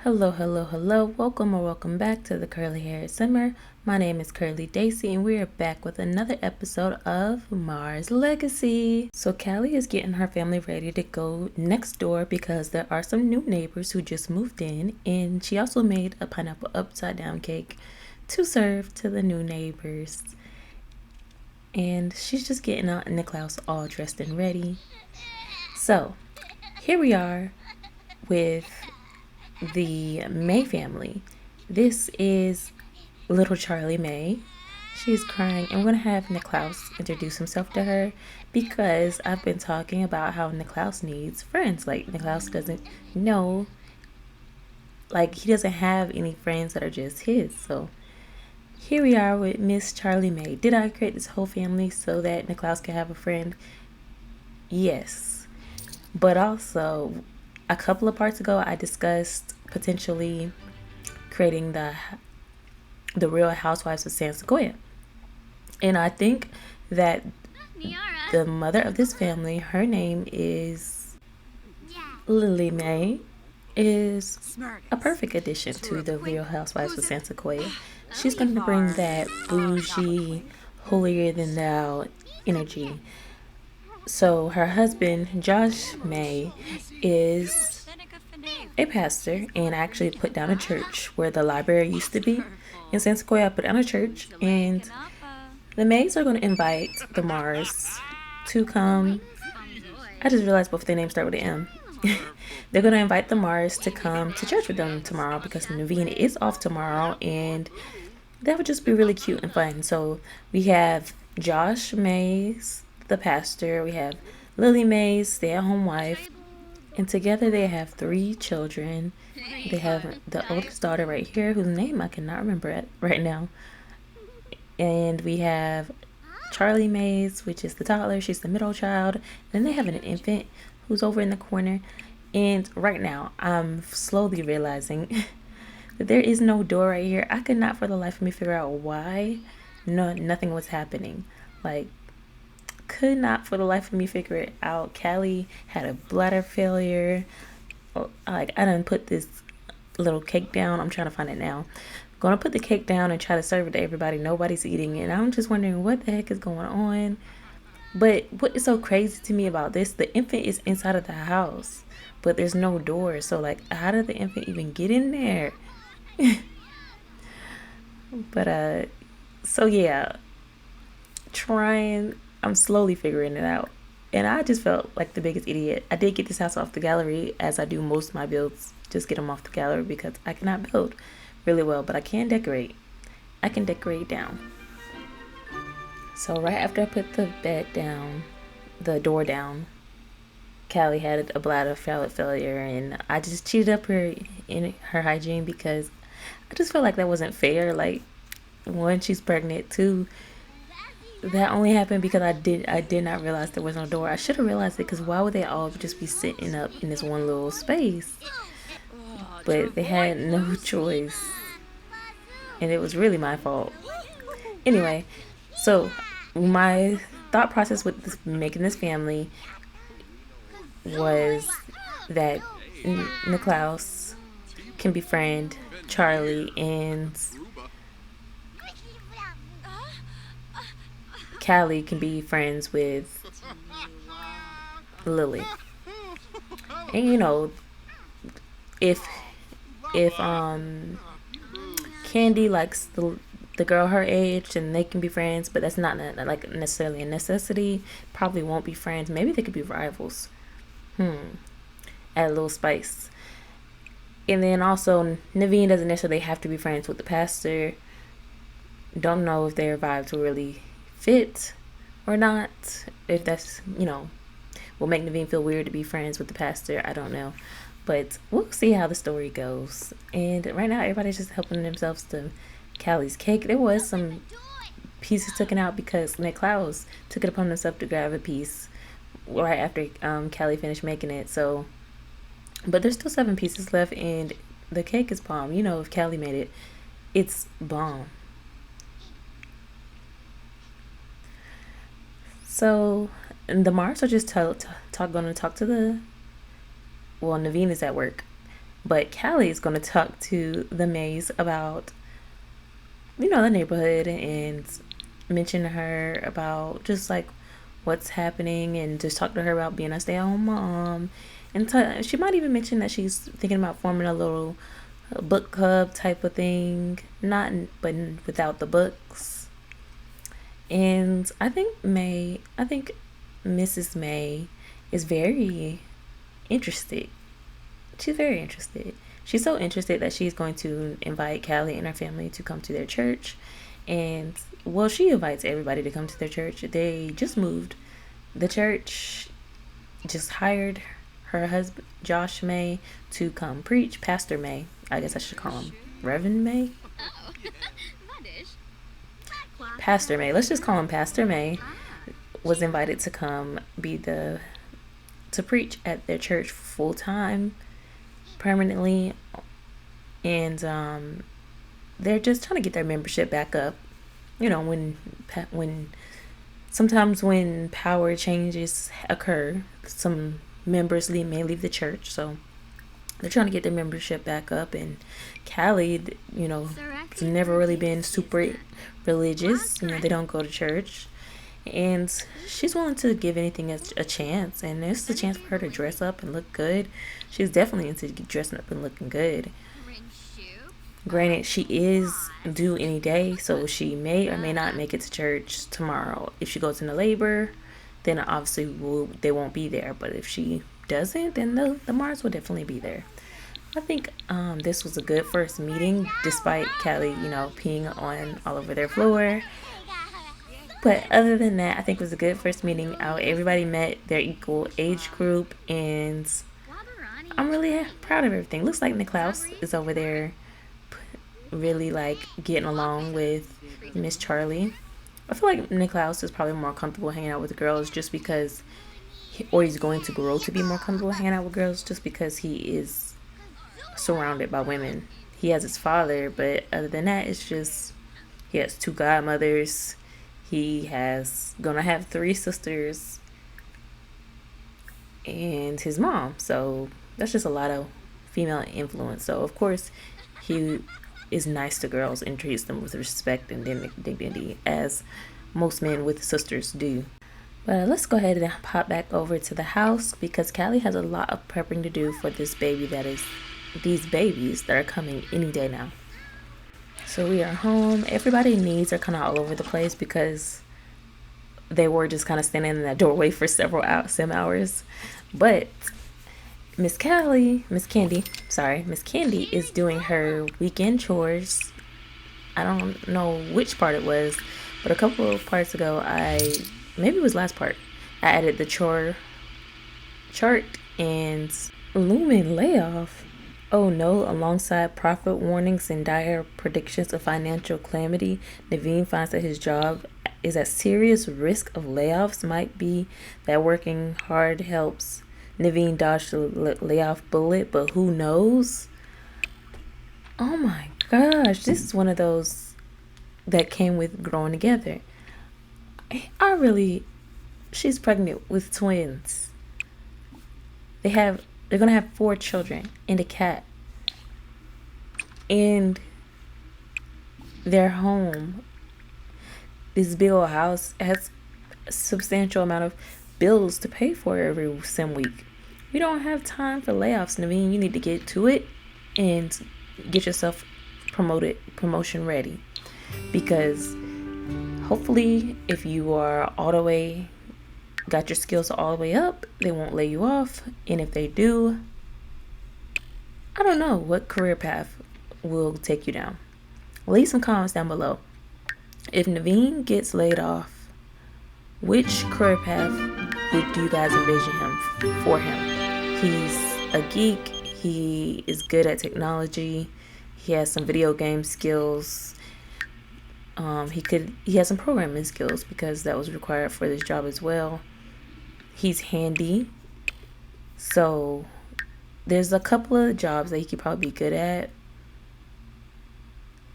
Hello, welcome back to the Curly Haired Simmer. My name is Curly Daisy and we are back with another episode of Mars Legacy. So Callie is getting her family ready to go next door because there are some new neighbors who just moved in, and she also made a pineapple upside down cake to serve to the new neighbors. And she's just getting out in the house all dressed and ready. So here we are with the May family. This is little Charlie May. She's crying, and we're gonna have Niklaus introduce himself to her because I've been talking about how Niklaus needs friends. Like, Niklaus doesn't know, like, he doesn't have any friends that are just his. So here we are with Miss Charlie May. Did I create this whole family so that Niklaus can have a friend? Yes, but also a couple of parts ago, I discussed potentially creating the Real Housewives of San Sequoia. And I think that the mother of this family, her name is Lily May, is a perfect addition to the Real Housewives of San Sequoia. She's going to bring that bougie, holier-than-thou energy. So her husband, Josh May, is a pastor and actually put down a church where the library used to be. In San Sequoia, I put down a church, and the Mays are going to invite the Mars to come. I just realized both their names start with an M. They're going to invite the Mars to come to church with them tomorrow because Naveen is off tomorrow, and that would just be really cute and fun. So we have Josh Mays, the pastor, we have Lily May's stay-at-home wife, and together they have 3 children. They have the oldest daughter right here, whose name I cannot remember right now, and we have Charlie Mays, which is the toddler. She's the middle child. Then they have an infant who's over in the corner. And right now I'm slowly realizing that there is no door right here. I could not for the life of me figure out why nothing was happening. Like, could not for the life of me figure it out. Callie had a bladder failure. Like, I done put this little cake down. I'm trying to find it now. I'm gonna put the cake down and try to serve it to everybody. Nobody's eating it. I'm just wondering what the heck is going on. But what is so crazy to me about this, the infant is inside of the house, but there's no door. So, like, how did the infant even get in there? But so yeah, I'm slowly figuring it out, and I just felt like the biggest idiot. I did get this house off the gallery, as I do most of my builds. Just get them off the gallery because I cannot build really well, but I can decorate. I can decorate down. So right after I put the door down, Callie had a bladder failure, and I just cheated up in her hygiene because I just felt like that wasn't fair. Like, 1, she's pregnant. 2, that only happened because I did not realize there was no door. I should have realized it, because why would they all just be sitting up in this one little space? But they had no choice, and it was really my fault. Anyway, so my thought process with making this family was that Niklaus can befriend Charlie, and Callie can be friends with Lily. And you know, if Candy likes the girl her age, and they can be friends, but that's not like necessarily a necessity. Probably won't be friends. Maybe they could be rivals. Add a little spice. And then also, Naveen doesn't necessarily have to be friends with the pastor. Don't know if their vibes will really fit or not. If that's, will make Naveen feel weird to be friends with the pastor. I don't know. But we'll see how the story goes. And right now, everybody's just helping themselves to Callie's cake. There was some pieces taken out because Niklaus took it upon himself to grab a piece right after Callie finished making it. So, but there's still 7 pieces left, and the cake is bomb. If Callie made it, it's bomb. So the Mars are just going to talk to Naveen is at work, but Callie is going to talk to the Mays about, the neighborhood, and mention to her about just like what's happening, and just talk to her about being a stay-at-home mom. And she might even mention that she's thinking about forming a little book club type of thing, but without the books. And I think Mrs. May is very interested. She's very interested. She's so interested that she's going to invite Callie and her family to come to their church. And, well, she invites everybody to come to their church. They just moved. The church just hired her husband, Josh May, to come preach. Pastor May. I guess I should call him Reverend May. Pastor May. Let's just call him Pastor May. Was invited to come to preach at their church full time, permanently, and they're just trying to get their membership back up. When sometimes when power changes occur, some members may leave the church, so they're trying to get their membership back up. And Callie, has never really been super religious. They don't go to church. And she's willing to give anything a chance. And it's a chance for her to dress up and look good. She's definitely into dressing up and looking good. Granted, she is due any day, so she may or may not make it to church tomorrow. If she goes into labor, then obviously they won't be there. But if she doesn't, then the Mars will definitely be there. I think this was a good first meeting, despite Callie, peeing on all over their floor. But other than that, I think it was a good first meeting out. Everybody met their equal age group, and I'm really proud of everything. Looks like Niklaus is over there really like getting along with Miss Charlie. I feel like Niklaus is probably more comfortable hanging out with girls just because, or he's going to grow to be more comfortable hanging out with girls just because he is surrounded by women. He has his father, but other than that, it's just he has 2 godmothers. He gonna have 3 sisters and his mom. So that's just a lot of female influence. So of course he is nice to girls and treats them with respect and dignity, as most men with sisters do. But let's go ahead and pop back over to the house, because Callie has a lot of prepping to do for these babies that are coming any day now. So we are home. Everybody's needs are kind of all over the place because they were just kind of standing in that doorway for some hours. But Miss Candy is doing her weekend chores. I don't know which part it was, but a couple of parts ago, maybe it was last part, I added the chore chart and looming layoff. Oh no, alongside profit warnings and dire predictions of financial calamity, Naveen finds that his job is at serious risk of layoffs. Might be that working hard helps Naveen dodge the layoff bullet, but who knows? Oh my gosh, this is one of those that came with growing together. She's pregnant with twins. They're gonna have 4 children and a cat. And their home, this big old house, has a substantial amount of bills to pay for every sim week. You don't have time for layoffs, Naveen. You need to get to it and get yourself promotion ready. Because hopefully, if you are all the way, got your skills all the way up, they won't lay you off. And if they do, I don't know what career path will take you down. Leave some comments down below. If Naveen gets laid off, which career path do you guys envision for him? He's a geek. He is good at technology. He has some video game skills. He has some programming skills because that was required for this job as well. He's handy. So there's a couple of jobs that he could probably be good at.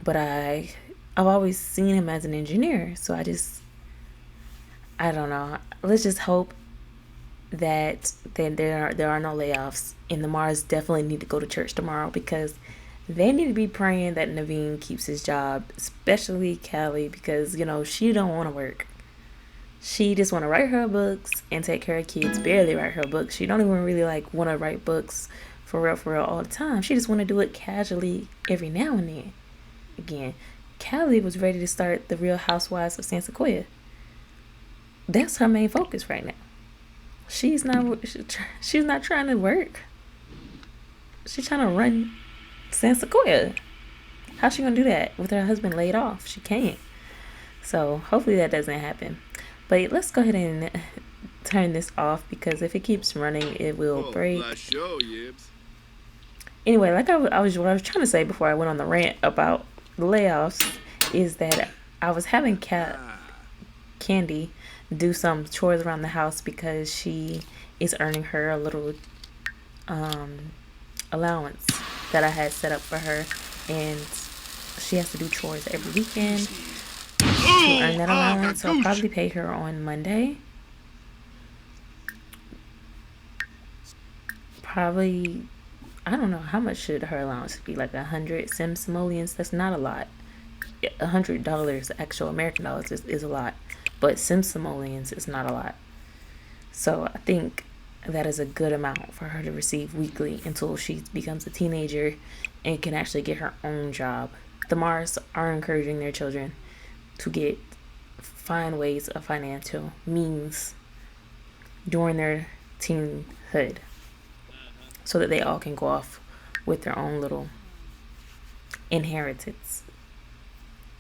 But I've always seen him as an engineer. So I don't know. Let's just hope that there are no layoffs. And the Mars definitely need to go to church tomorrow, because they need to be praying that Naveen keeps his job, especially Callie, because, she don't want to work. She just want to write her books and take care of kids, barely write her books. She don't even really want to write books for real all the time. She just want to do it casually every now and then. Again, Callie was ready to start the Real Housewives of San Sequoia. That's her main focus right now. She's not trying to work. She's trying to run San Sequoia. How's she gonna do that with her husband laid off? She can't. So hopefully that doesn't happen. But let's go ahead and turn this off, because if it keeps running, it will break. Anyway, what I was trying to say before I went on the rant about the layoffs is that I was having Candy do some chores around the house, because she is earning her a little allowance that I had set up for her, and she has to do chores every weekend to earn that allowance. So I'll probably pay her on Monday. Probably, I don't know, how much should her allowance be? Like 100 simoleons? That's not a lot. $100 actual American dollars is a lot, but simoleons is not a lot. So I think that is a good amount for her to receive weekly until she becomes a teenager and can actually get her own job. The Mars are encouraging their children to find ways of financial means during their teenhood, so that they all can go off with their own little inheritance.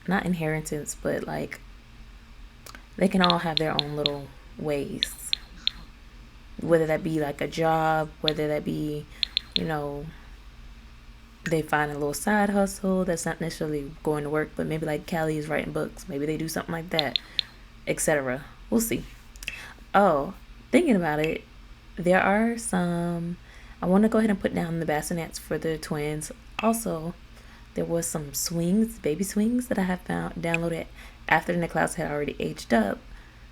Not inheritance, but they can all have their own little ways. Whether that be a job, whether that be, they find a little side hustle that's not necessarily going to work, but maybe Callie is writing books. Maybe they do something like that, etc. We'll see. Oh, thinking about it, there are some... I want to go ahead and put down the bassinets for the twins. Also, there was some baby swings that I have downloaded after the clouds had already aged up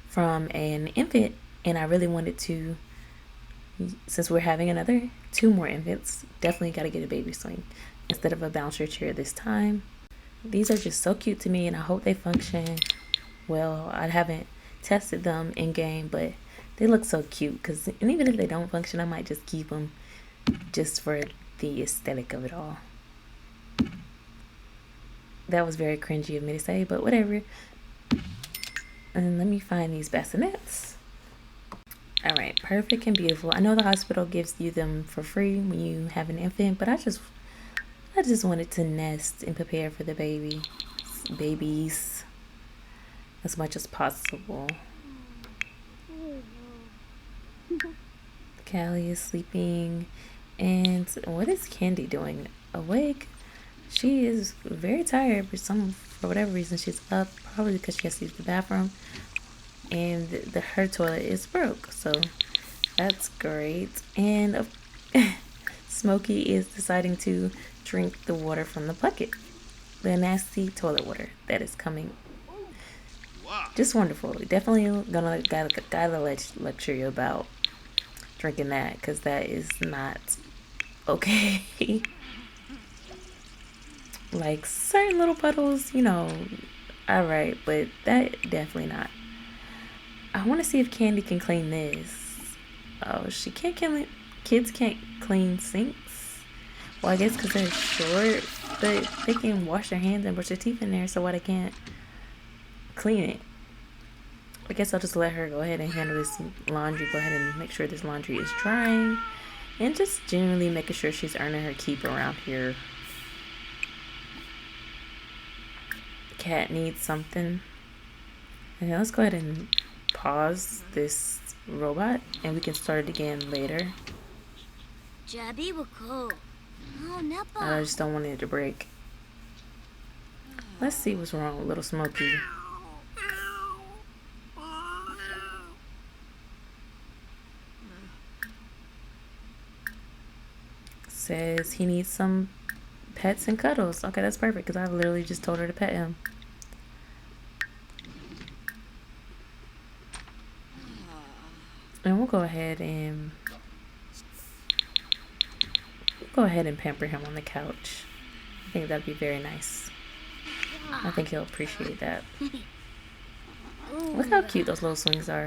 from an infant, and I really wanted to, since we're having 2 more infants, definitely got to get a baby swing instead of a bouncer chair this time. These are just so cute to me, and I hope they function well. I haven't tested them in game, but they look so cute. And even if they don't function, I might just keep them just for the aesthetic of it all. That was very cringy of me to say, but whatever. And let me find these bassinets. All right, perfect and beautiful. I know the hospital gives you them for free when you have an infant, but I just wanted to nest and prepare for the babies as much as possible. Callie is sleeping. And what is Candy doing? Awake? She is very tired for some for whatever reason she's up, probably because she has to use the bathroom, and her toilet is broke, so that's great. And Smokey is deciding to drink the water from the bucket, the nasty toilet water that is coming. Just wonderful. Definitely gonna gotta lecture you about drinking that, because that is not okay. Like certain little puddles, alright, but that definitely not. I want to see if Candy can clean this. Oh, she can't clean. Kids can't clean sinks. Well, I guess because they're short, but they can wash their hands and brush their teeth in there, so why they can't clean it? I guess I'll just let her go ahead and handle this laundry. Go ahead and make sure this laundry is drying, and just generally making sure she's earning her keep around here. Cat needs something. Okay, let's go ahead and pause this robot, and we can start it again later. I just don't want it to break. Let's see what's wrong with little Smokey. Says he needs some pets and cuddles. Okay, that's perfect, because I literally just told her to pet him. And we'll go ahead and pamper him on the couch. I think that'd be very nice. I think he'll appreciate that. Look how cute those little swings are.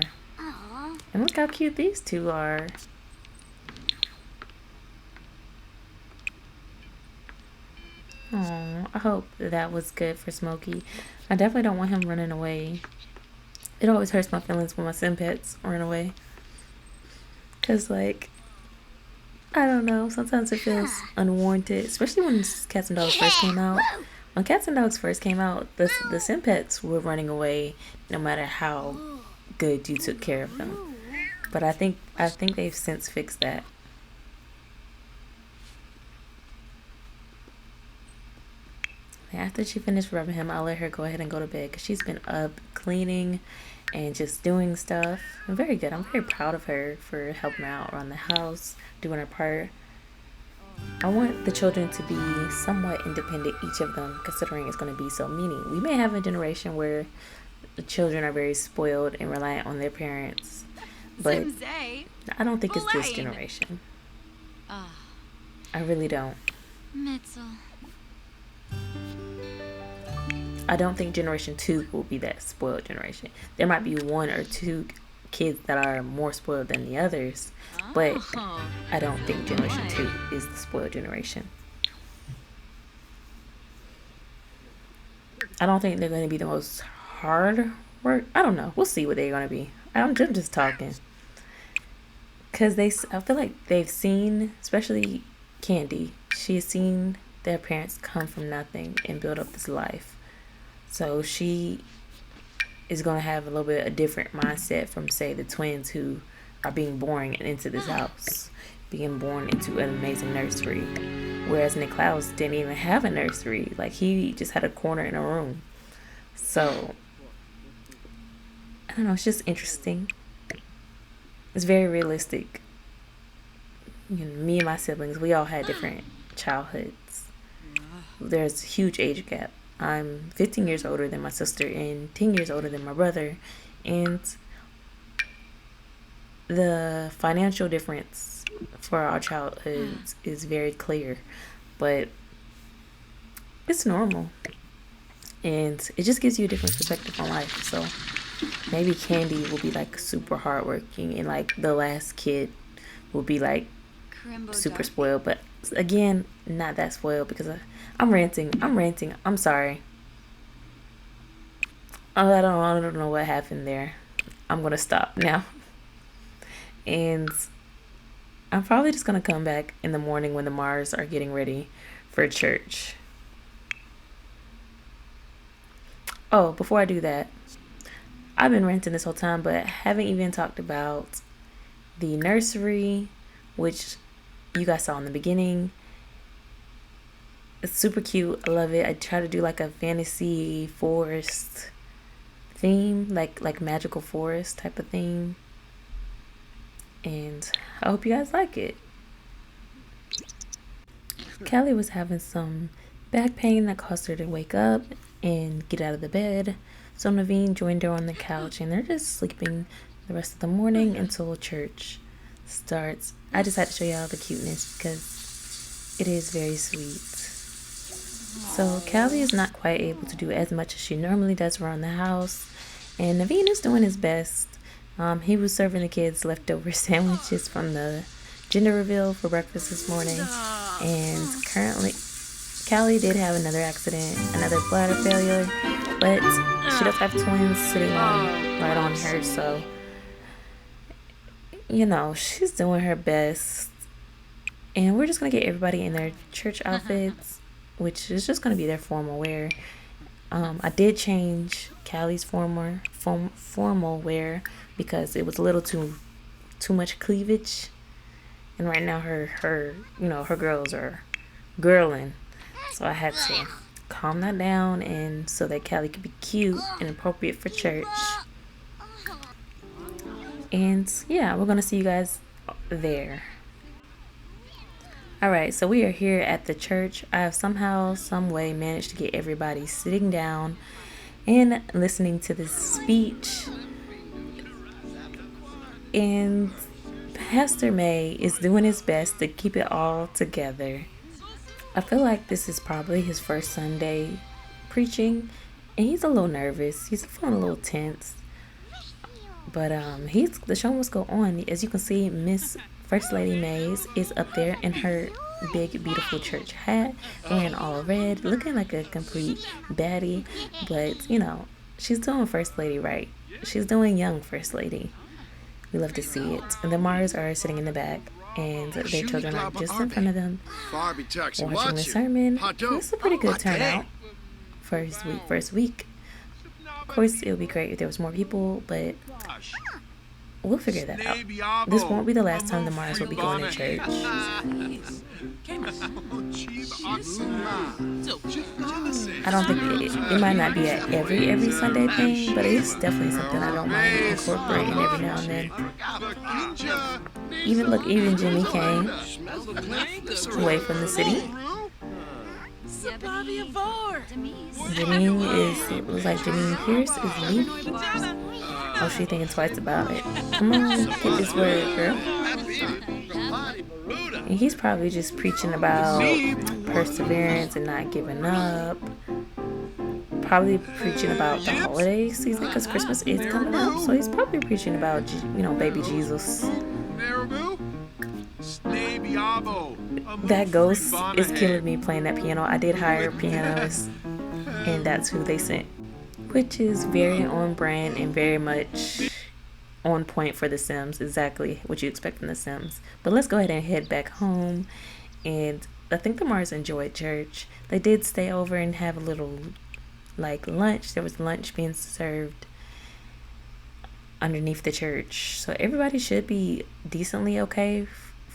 And look how cute these two are. Oh, I hope that was good for Smokey. I definitely don't want him running away. It always hurts my feelings when my sim pets run away. Because, like, I don't know, sometimes it feels unwarranted, especially when Cats and Dogs first came out. When Cats and Dogs first came out, the sim pets were running away no matter how good you took care of them. But I think they've since fixed that. After she finished rubbing him, I'll let her go ahead and go to bed, because she's been up cleaning and just doing stuff. I'm very good. I'm very proud of her for helping out around the house, doing her part. I want the children to be somewhat independent, each of them, considering it's going to be so many. We may have a generation where the children are very spoiled and reliant on their parents, but I don't think it's this generation. I really don't. I don't think generation 2 will be that spoiled generation. There might be 1 or 2 kids that are more spoiled than the others, but I don't think generation 2 is the spoiled generation. I don't think they're going to be the most hard work. I don't know. We'll see what they're going to be. I'm just talking. Because I feel like they've seen, especially Candy, she has seen their parents come from nothing and build up this life. So she is going to have a little bit a different mindset from, say, the twins who are being born into this house, being born into an amazing nursery. Whereas Nick Klaus didn't even have a nursery. Like, he just had a corner in a room. So, I don't know, it's just interesting. It's very realistic. Me and my siblings, we all had different childhoods. There's a huge age gap. I'm 15 years older than my sister and 10 years older than my brother. And the financial difference for our childhoods is very clear. But it's normal. And it just gives you a different perspective on life. So maybe Candy will be like super hardworking, and like the last kid will be like super spoiled. But again, not that spoiled, because I'm ranting. I'm sorry. I don't know what happened there. I'm going to stop now. And I'm probably just going to come back in the morning when the Mars are getting ready for church. Oh, before I do that, I've been ranting this whole time, but haven't even talked about the nursery, which you guys saw in the beginning. It's super cute. I love it. I try to do like a fantasy forest theme, like magical forest type of theme. And I hope you guys like it. Callie was having some back pain that caused her to wake up and get out of the bed. So Naveen joined her on the couch and they're just sleeping the rest of the morning until church starts. I just had to show y'all the cuteness because it is very sweet. So Callie is not quite able to do as much as she normally does around the house, and Naveen is doing his best. He was serving the kids leftover sandwiches from the gender reveal for breakfast this morning, and currently Callie did have another accident, another bladder failure, but she does have twins sitting right on her, so you know, she's doing her best. And we're just gonna get everybody in their church outfits, which is just gonna be their formal wear. I did change Callie's formal wear because it was a little too much cleavage, and right now her girls are girling, so I had to calm that down and so that Callie could be cute and appropriate for church. And yeah, we're gonna see you guys there. Alright, so we are here at the church. I have somehow, some way managed to get everybody sitting down and listening to this speech. And Pastor May is doing his best to keep it all together. I feel like this is probably his first Sunday preaching, and he's a little nervous. He's feeling a little tense. But the show must go on. As you can see, Miss First Lady Mays is up there in her big, beautiful church hat, wearing all red, looking like a complete baddie. But, you know, she's doing First Lady right. She's doing young First Lady. We love to see it. And the Mars are sitting in the back, and their children are just in front of them, watching the sermon. It's a pretty good turnout for his first week. Of course, it would be great if there was more people, but we'll figure that out. This won't be the last time the Mars will be going to church. I don't think it might not be an every Sunday thing, but it's definitely something I don't mind incorporating every now and then. Even Jimmy came away from the city. It looks like Janine Pierce is leaving. Oh, she's thinking twice about it. Come on, get this word, girl. And he's probably just preaching about perseverance and not giving up. Probably preaching about the holiday season because Christmas is coming up. So he's probably preaching about, baby Jesus. That ghost is killing me playing that piano. I did hire pianists, and that's who they sent, which is very on brand and very much on point for The Sims. Exactly what you expect from The Sims. But let's go ahead and head back home. And I think the Mars enjoyed church. They did stay over and have a little lunch. There was lunch being served underneath the church, so everybody should be decently okay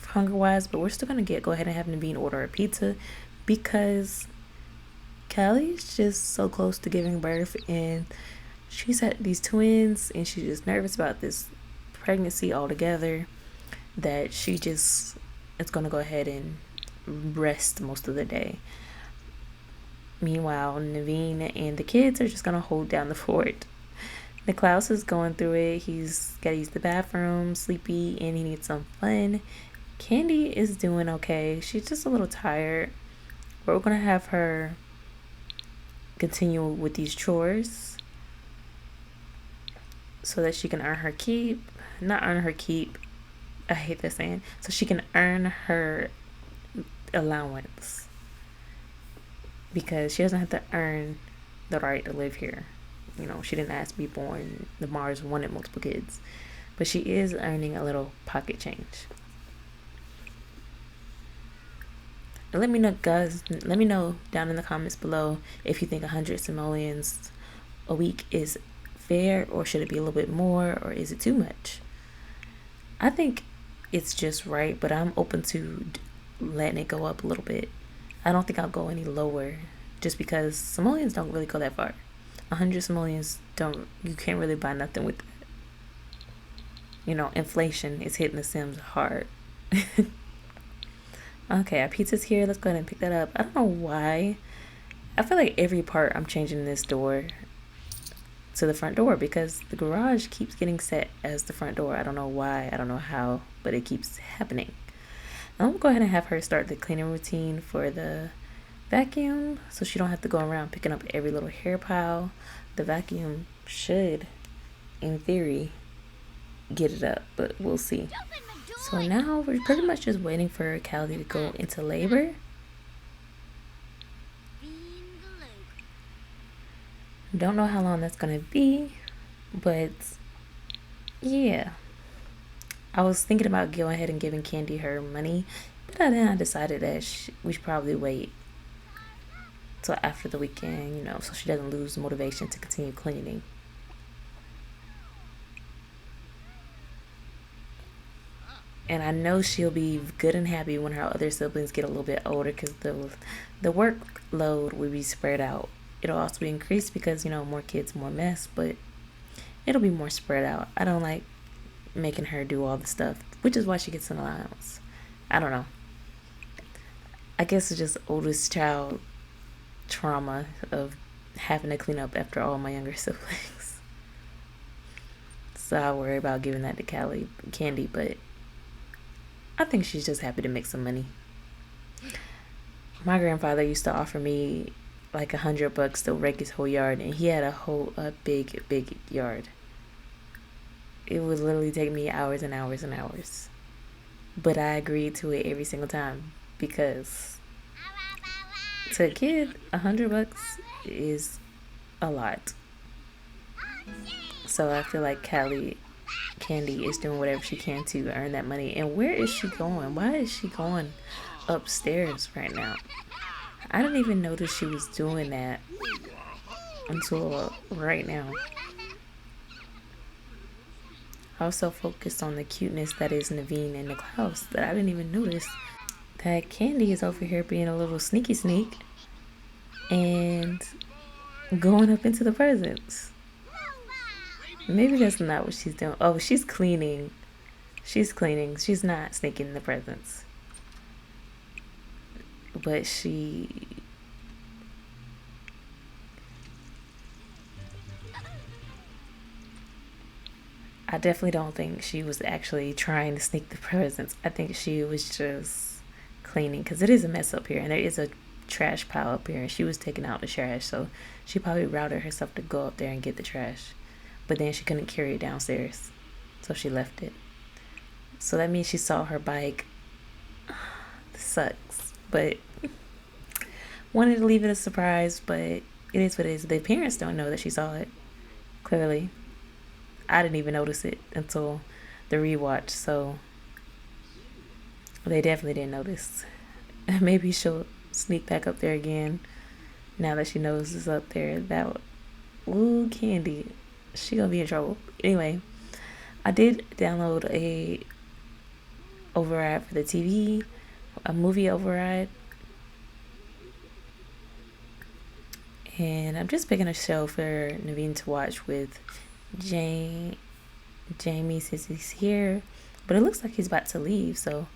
hunger wise. But we're still gonna go ahead and have Naveen order a pizza because Callie's just so close to giving birth, and she's had these twins, and she's just nervous about this pregnancy altogether that she just is gonna go ahead and rest most of the day. Meanwhile, Naveen and the kids are just gonna hold down the fort. Niklaus is going through it. He's got to use the bathroom, sleepy, and he needs some fun. Candy is doing okay. She's just a little tired, but we're gonna have her continue with these chores so that she can earn her keep. Not earn her keep. I hate that saying. So she can earn her allowance, because she doesn't have to earn the right to live here. She didn't ask to be born. The Mars wanted multiple kids, but she is earning a little pocket change. And let me know, guys. Let me know down in the comments below if you think 100 simoleons a week is fair, or should it be a little bit more, or is it too much? I think it's just right, but I'm open to letting it go up a little bit. I don't think I'll go any lower, just because simoleons don't really go that far. 100 simoleons don't, you can't really buy nothing with that. You know, inflation is hitting the Sims hard. Okay, our pizza's here. Let's go ahead and pick that up. I don't know why. I feel like every part I'm changing this door to the front door, because the garage keeps getting set as the front door. I don't know why. I don't know how, but it keeps happening. I'm gonna go ahead and have her start the cleaning routine for the vacuum, so she don't have to go around picking up every little hair pile. The vacuum should, in theory, get it up, but we'll see. So now we're pretty much just waiting for Callie to go into labor. Don't know how long that's gonna be, but yeah. I was thinking about going ahead and giving Candy her money, but then I decided that we should probably wait till after the weekend, you know, so she doesn't lose motivation to continue cleaning. And I know she'll be good and happy when her other siblings get a little bit older, because the workload will be spread out. It'll also be increased because, you know, more kids, more mess, but it'll be more spread out. I don't like making her do all the stuff, which is why she gets an allowance. I don't know. I guess it's just oldest child trauma of having to clean up after all my younger siblings. So I worry about giving that to Candy, but I think she's just happy to make some money. My grandfather used to offer me like $100 to rake his whole yard, and he had a big yard. It would literally take me hours and hours and hours, but I agreed to it every single time, because to a kid, $100 is a lot. So I feel like Candy is doing whatever she can to earn that money. And where is she going? Why is she going upstairs right now? I didn't even notice she was doing that until right now. I was so focused on the cuteness that is Naveen and Niklaus that I didn't even notice that Candy is over here being a little sneaky sneak and going up into the presents. Maybe that's not what she's doing. Oh, she's cleaning. She's cleaning. She's not sneaking in the presents. But I definitely don't think she was actually trying to sneak the presents. I think she was just cleaning, because it is a mess up here, and there is a trash pile up here, and she was taking out the trash, so she probably routed herself to go up there and get the trash. But then she couldn't carry it downstairs, so she left it. So that means she saw her bike. This sucks, but wanted to leave it a surprise, but it is what it is. The parents don't know that she saw it, clearly. I didn't even notice it until the rewatch, so they definitely didn't notice. Maybe she'll sneak back up there again now that she knows it's up there. Ooh, Candy. She gonna be in trouble. Anyway, I did download a override for the TV, a movie override, and I'm just picking a show for Naveen to watch with Jamie, since he's here, but it looks like he's about to leave, so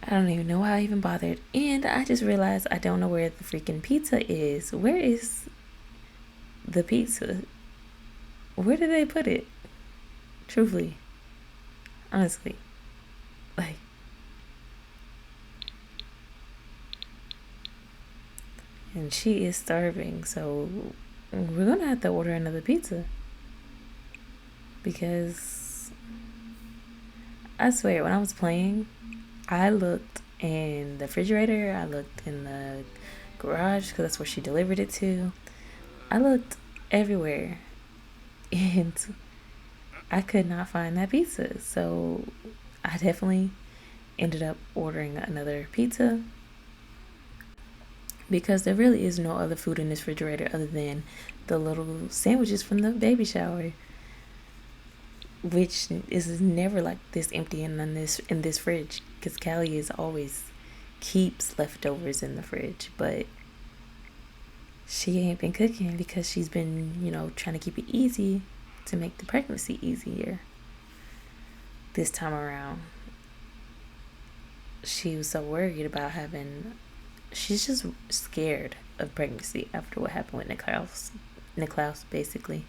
I don't even know why I even bothered. And I just realized I don't know where the freaking pizza is. Where is the pizza? Where did they put it? Truthfully, honestly, like, and she is starving, so we're gonna have to order another pizza, because I swear when I was playing, I looked in the refrigerator, I looked in the garage, because that's where she delivered it to. I looked everywhere, and I could not find that pizza. So I definitely ended up ordering another pizza, because there really is no other food in this refrigerator other than the little sandwiches from the baby shower, which is never like this empty in this fridge, because Callie is always keeps leftovers in the fridge, but she ain't been cooking because she's been, trying to keep it easy to make the pregnancy easier. This time around, she was so worried about she's just scared of pregnancy after what happened with Niklaus, basically.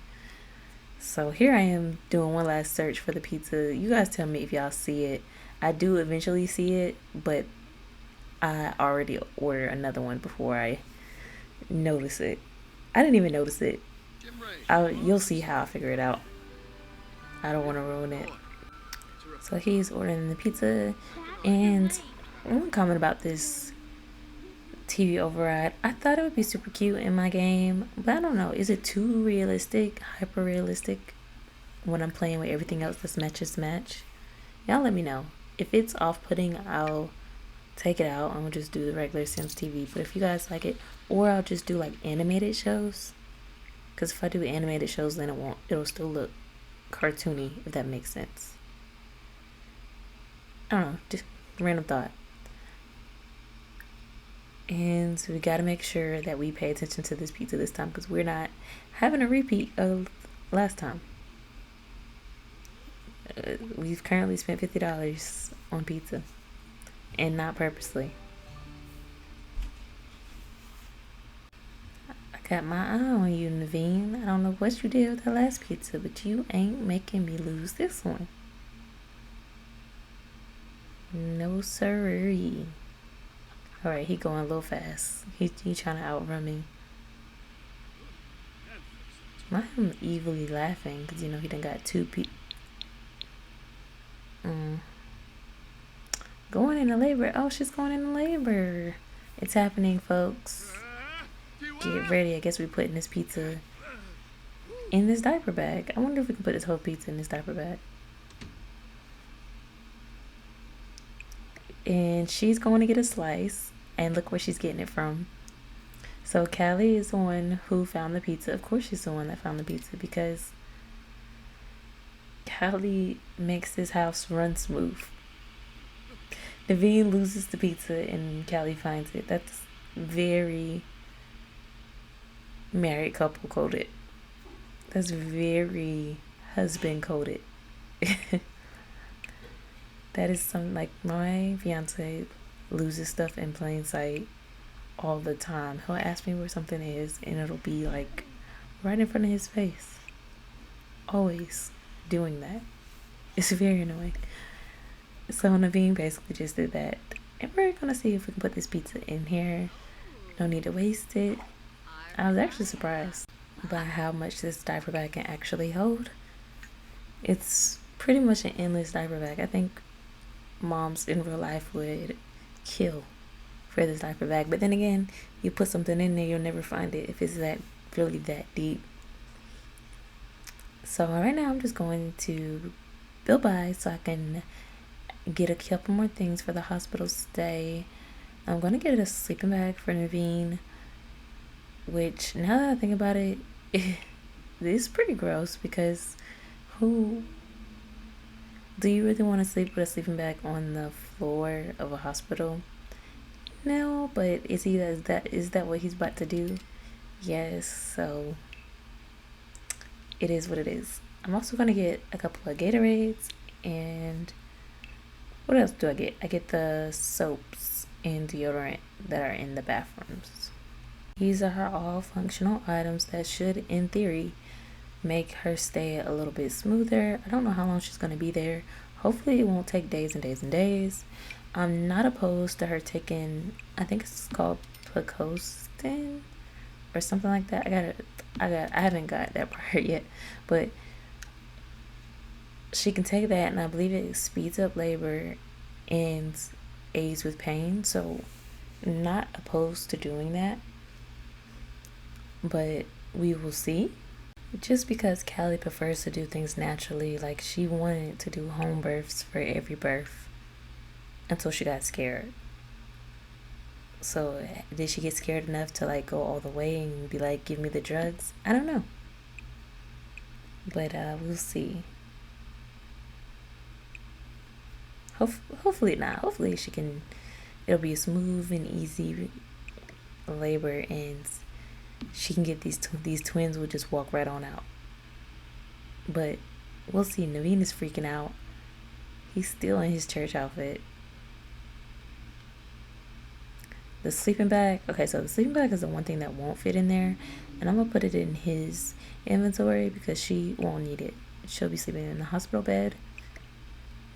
So here I am doing one last search for the pizza. You guys tell me if y'all see it. I do eventually see it, but I already ordered another one before I notice it. I didn't even notice it. You'll see how I figure it out. I don't want to ruin it. So he's ordering the pizza, and one comment about this TV override. I thought it would be super cute in my game, but I don't know. Is it too realistic, hyper realistic when I'm playing with everything else that's match? Y'all let me know. If it's off-putting, I'll take it out and we'll just do the regular Sims TV. But if you guys like it, or I'll just do like animated shows, because if I do animated shows, then it'll still look cartoony, if that makes sense. I don't know, just random thought. And so we got to make sure that we pay attention to this pizza this time, because we're not having a repeat of last time. We've currently spent $50 on pizza, and not purposely. I got my eye on you, Naveen. I don't know what you did with the last pizza, but you ain't making me lose this one. No siree. Alright, he going a little fast. He trying to outrun me. I'm evilly laughing because, he done got two people. Going into labor. Oh, she's going into labor. It's happening, folks. Get ready. I guess we're putting this pizza in this diaper bag. I wonder if we can put this whole pizza in this diaper bag. And she's going to get a slice. And look where she's getting it from. So Callie is the one who found the pizza. Of course she's the one that found the pizza, because Callie makes this house run smooth. Naveen loses the pizza and Callie finds it. That's very married couple coded. That's very husband coded. That is something like my fiance loses stuff in plain sight all the time. He'll ask me where something is and it'll be like right in front of his face. Always doing that. It's very annoying. So Naveen basically just did that. And we're gonna see if we can put this pizza in here. No need to waste it. I was actually surprised by how much this diaper bag can actually hold. It's pretty much an endless diaper bag. I think moms in real life would kill for this diaper bag, but then again, you put something in there, you'll never find it if it's really that deep. So right now I'm just going to build by so I can get a couple more things for the hospital stay. I'm going to get a sleeping bag for Naveen, which now that I think about it, it's pretty gross, because who do you really want to sleep with a sleeping bag on the floor of a hospital? No, but is that what he's about to do? Yes, so it is what it is. I'm also gonna get a couple of Gatorades, and what else do I get? I get the soaps and deodorant that are in the bathrooms. These are all functional items that should, in theory, make her stay a little bit smoother. I don't know how long she's going to be there. Hopefully it won't take days and days and days. I'm not opposed to her taking, I think it's called Placostin or something like that. I haven't got that part yet, but she can take that, and I believe it speeds up labor and aids with pain. So not opposed to doing that, but we will see. Just because Callie prefers to do things naturally, like she wanted to do home births for every birth until she got scared. So did she get scared enough to like go all the way and be like, give me the drugs? I don't know, but we'll see. Hopefully not. Hopefully it'll it'll be a smooth and easy labor, and she can get these twins will just walk right on out. But we'll see. Naveen is freaking out. He's still in his church outfit. The sleeping bag. Okay, so the sleeping bag is the one thing that won't fit in there, and I'm gonna put it in his inventory because she won't need it. She'll be sleeping in the hospital bed.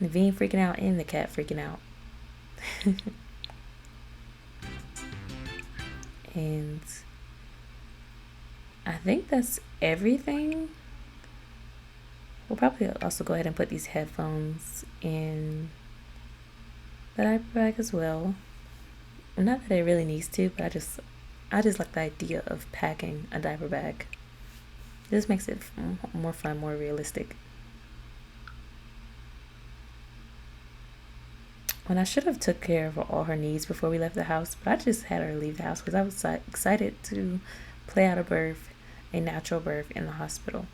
Naveen freaking out and the cat freaking out. And I think that's everything. We'll probably also go ahead and put these headphones in the diaper bag as well. Not that it really needs to, but I just like the idea of packing a diaper bag. This makes it more fun, more realistic. When I should have took care of all her needs before we left the house, but I just had her leave the house because I was excited to play out a natural birth in the hospital.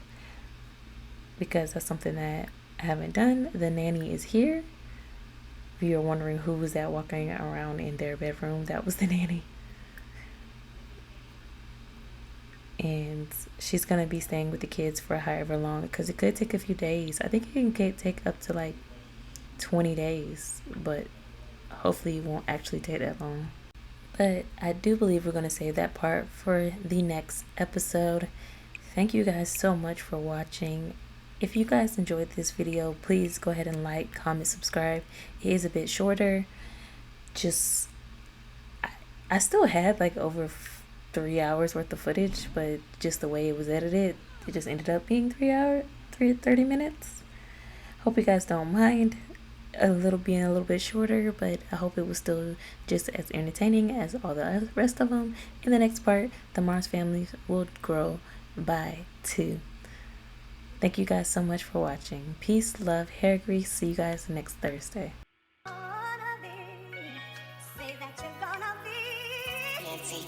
Because that's something that I haven't done. The nanny is here. If you're wondering who was that walking around in their bedroom, that was the nanny. And she's going to be staying with the kids for however long, because it could take a few days. I think it can take up to like 20 days, but hopefully it won't actually take that long. But I do believe we're going to save that part for the next episode. Thank you guys so much for watching. If you guys enjoyed this video, please go ahead and like, comment, subscribe. It is a bit shorter. I still had like over 3 hours worth of footage, but just the way it was edited, it just ended up being 30 minutes. Hope you guys don't mind being a little bit shorter, but I hope it was still just as entertaining as all the rest of them. In the next part, the Mars family will grow by 2. Thank you guys so much for watching. Peace, love, hair grease. See you guys next Thursday. Say that you're gonna be Nancy.